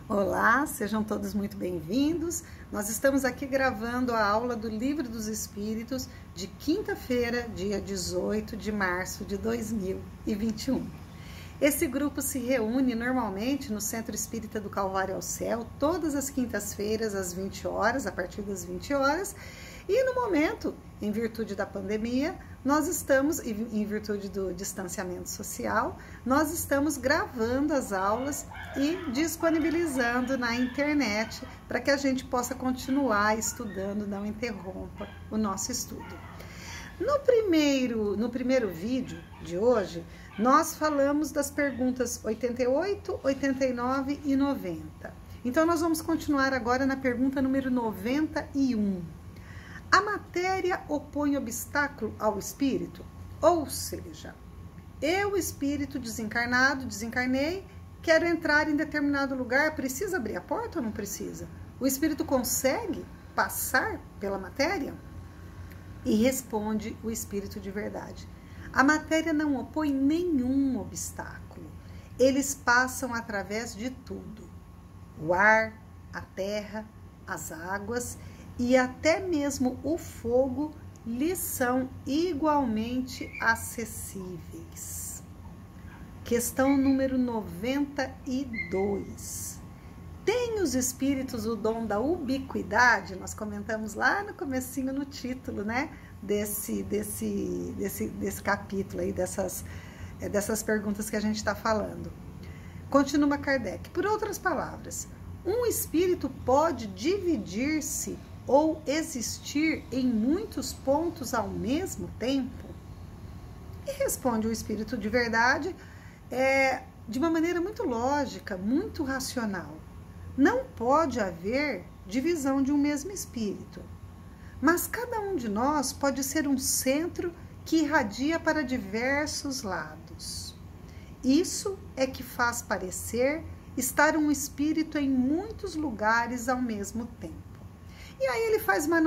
Olá, sejam todos muito bem-vindos. Nós estamos aqui gravando a aula do Livro dos Espíritos de quinta-feira, dia 18 de março de 2021. Esse grupo se reúne normalmente no Centro Espírita do Calvário ao Céu, todas as quintas-feiras às 20 horas, a partir das 20 horas, e no momento, em virtude da pandemia, nós estamos, em virtude do distanciamento social, nós estamos gravando as aulas e disponibilizando na internet para que a gente possa continuar estudando, não interrompa o nosso estudo. No primeiro vídeo de hoje, nós falamos das perguntas 88, 89 e 90. Então, nós vamos continuar agora na pergunta número 91. A matéria opõe obstáculo ao espírito? Ou seja, eu, espírito desencarnado, desencarnei, quero entrar em determinado lugar, precisa abrir a porta ou não precisa? O espírito consegue passar pela matéria? E responde o espírito de verdade: a matéria não opõe nenhum obstáculo. Eles passam através de tudo. O ar, a terra, as águas e até mesmo o fogo lhes são igualmente acessíveis. Questão número 92. Tem os espíritos o dom da ubiquidade? Nós comentamos lá no comecinho, no título, né, desse capítulo aí, dessas perguntas que a gente está falando. Continua Kardec. Por outras palavras, um espírito pode dividir-se ou existir em muitos pontos ao mesmo tempo? E responde o espírito de verdade de uma maneira muito lógica, muito racional. Não pode haver divisão de um mesmo espírito, mas cada um de nós pode ser um centro que irradia para diversos lados. Isso é que faz parecer estar um espírito em muitos lugares ao mesmo tempo. E aí ele faz uma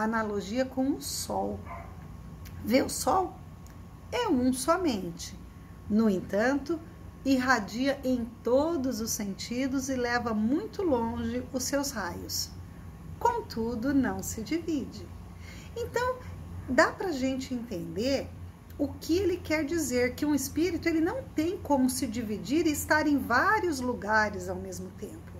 analogia com o Sol. Vê o Sol? É um somente. No entanto, irradia em todos os sentidos e leva muito longe os seus raios. Contudo, não se divide. Então, dá para a gente entender o que ele quer dizer, que um espírito ele não tem como se dividir e estar em vários lugares ao mesmo tempo.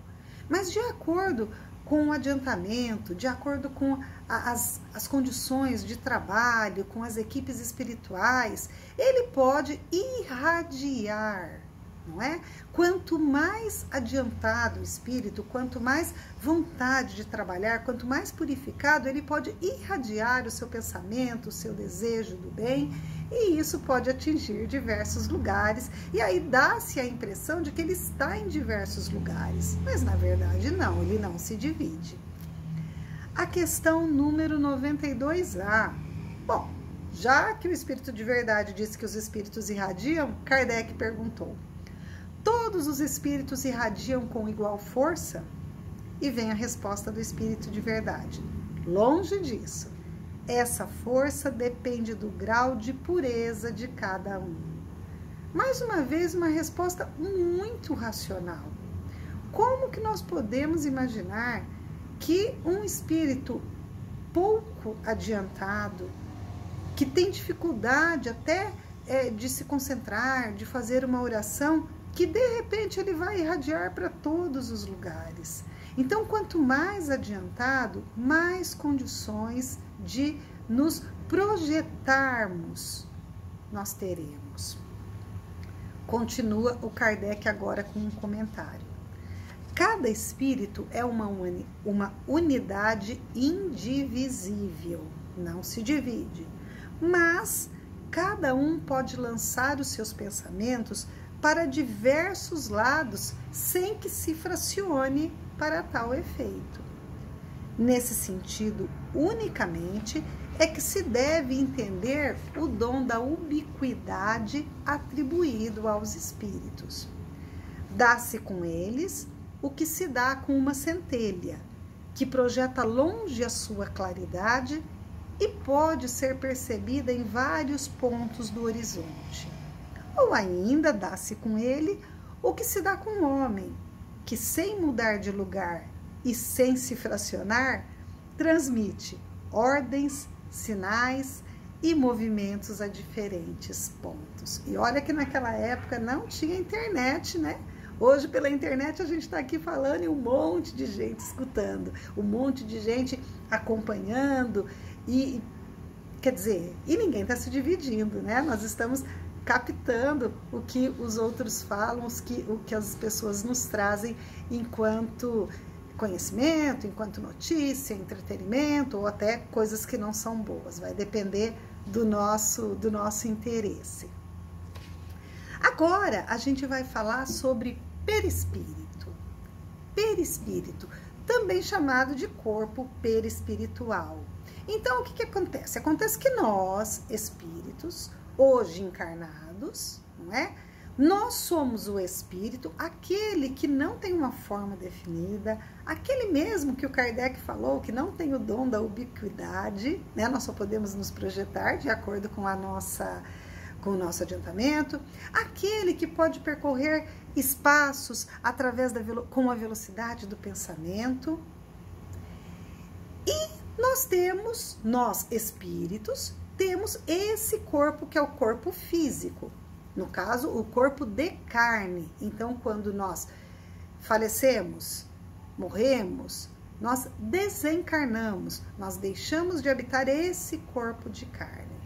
Mas de acordo com o adiantamento, de acordo com as condições de trabalho, com as equipes espirituais, ele pode irradiar, não é? Quanto mais adiantado o espírito, quanto mais vontade de trabalhar, quanto mais purificado, ele pode irradiar o seu pensamento, o seu desejo do bem, e isso pode atingir diversos lugares, e aí dá-se a impressão de que ele está em diversos lugares, mas na verdade não, ele não se divide. A questão número 92A. Bom, já que o espírito de verdade disse que os espíritos irradiam, Kardec perguntou: todos os espíritos irradiam com igual força? E vem a resposta do espírito de verdade: longe disso. Essa força depende do grau de pureza de cada um. Mais uma vez, uma resposta muito racional. Como que nós podemos imaginar que um espírito pouco adiantado, que tem dificuldade até de se concentrar, de fazer uma oração, que de repente ele vai irradiar para todos os lugares? Então, quanto mais adiantado, mais condições de nos projetarmos nós teremos. Continua o Kardec agora com um comentário. Cada espírito é uma unidade indivisível, não se divide, mas cada um pode lançar os seus pensamentos para diversos lados sem que se fracione para tal efeito. Nesse sentido, unicamente, é que se deve entender o dom da ubiquidade atribuído aos espíritos. Dá-se com eles o que se dá com uma centelha, que projeta longe a sua claridade e pode ser percebida em vários pontos do horizonte. Ou ainda dá-se com ele O que se dá com o homem, que sem mudar de lugar e sem se fracionar, transmite ordens, sinais e movimentos a diferentes pontos. E olha que naquela época não tinha internet, né? Hoje, pela internet, a gente está aqui falando e um monte de gente escutando, um monte de gente acompanhando e, quer dizer, e ninguém está se dividindo, né? Nós estamos captando o que os outros falam, o que as pessoas nos trazem enquanto conhecimento, enquanto notícia, entretenimento ou até coisas que não são boas. Vai depender do nosso interesse. Agora, a gente vai falar sobre perispírito. Perispírito, também chamado de corpo perispiritual. Então, o que acontece? Acontece que nós, espíritos, hoje encarnados, não é? Nós somos o espírito, aquele que não tem uma forma definida, aquele mesmo que o Kardec falou, que não tem o dom da ubiquidade, né? Nós só podemos nos projetar de acordo com o nosso adiantamento, aquele que pode percorrer espaços através com a velocidade do pensamento. E nós espíritos, temos esse corpo que é o corpo físico, no caso, o corpo de carne. Então, quando nós falecemos, morremos, nós desencarnamos, nós deixamos de habitar esse corpo de carne.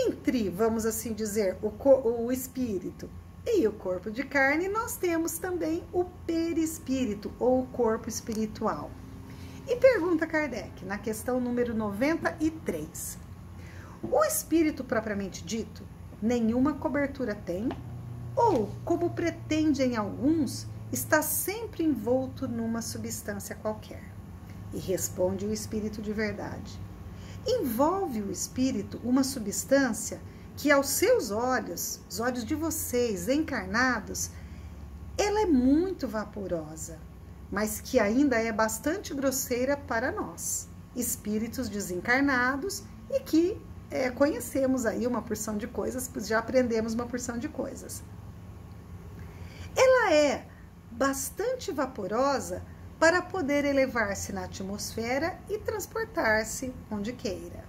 Entre, vamos assim dizer, o espírito e o corpo de carne, nós temos também o perispírito, ou o corpo espiritual. E pergunta Kardec, na questão número 93. O espírito propriamente dito, nenhuma cobertura tem? Ou, como pretendem alguns, está sempre envolto numa substância qualquer? E responde o espírito de verdade. Envolve o espírito uma substância que aos seus olhos, os olhos de vocês encarnados, ela é muito vaporosa, mas que ainda é bastante grosseira para nós, espíritos desencarnados e que conhecemos aí uma porção de coisas, pois já aprendemos uma porção de coisas. Ela é bastante vaporosa para poder elevar-se na atmosfera e transportar-se onde queira.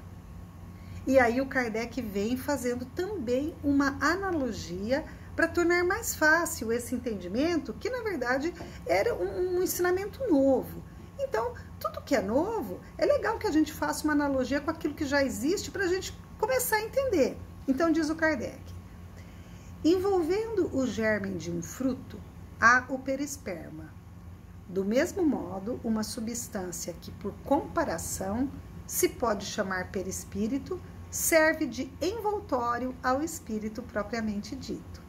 E aí o Kardec vem fazendo também uma analogia para tornar mais fácil esse entendimento, que na verdade era um ensinamento novo. Então, tudo que é novo, é legal que a gente faça uma analogia com aquilo que já existe para a gente começar a entender. Então, diz o Kardec, envolvendo o germe de um fruto, há o perisperma. Do mesmo modo, uma substância que, por comparação, se pode chamar perispírito, serve de envoltório ao espírito propriamente dito.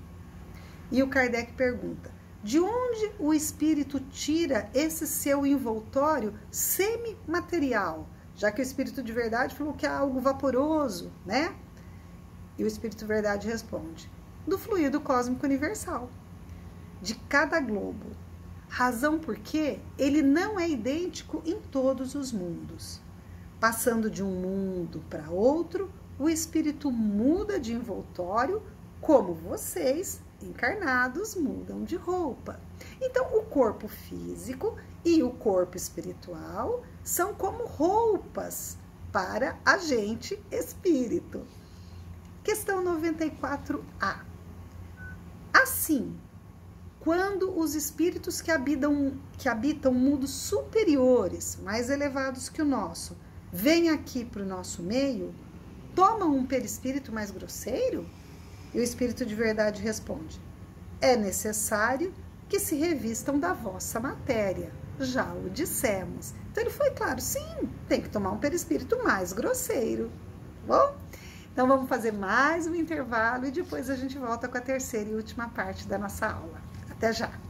E o Kardec pergunta, de onde o espírito tira esse seu envoltório semimaterial? Já que o espírito de verdade falou que é algo vaporoso, né? E o espírito de verdade responde, do fluido cósmico universal, de cada globo. Razão porque ele não é idêntico em todos os mundos. Passando de um mundo para outro, o espírito muda de envoltório, como vocês, encarnados, mudam de roupa. Então, o corpo físico e o corpo espiritual são como roupas para a gente espírito. Questão 94A. Assim, quando os espíritos que habitam mundos superiores, mais elevados que o nosso, vêm aqui para o nosso meio, tomam um perispírito mais grosseiro? E o espírito de verdade responde, é necessário que se revistam da vossa matéria, já o dissemos. Então ele foi claro, sim, tem que tomar um perispírito mais grosseiro. Bom, então vamos fazer mais um intervalo e depois a gente volta com a terceira e última parte da nossa aula. Até já!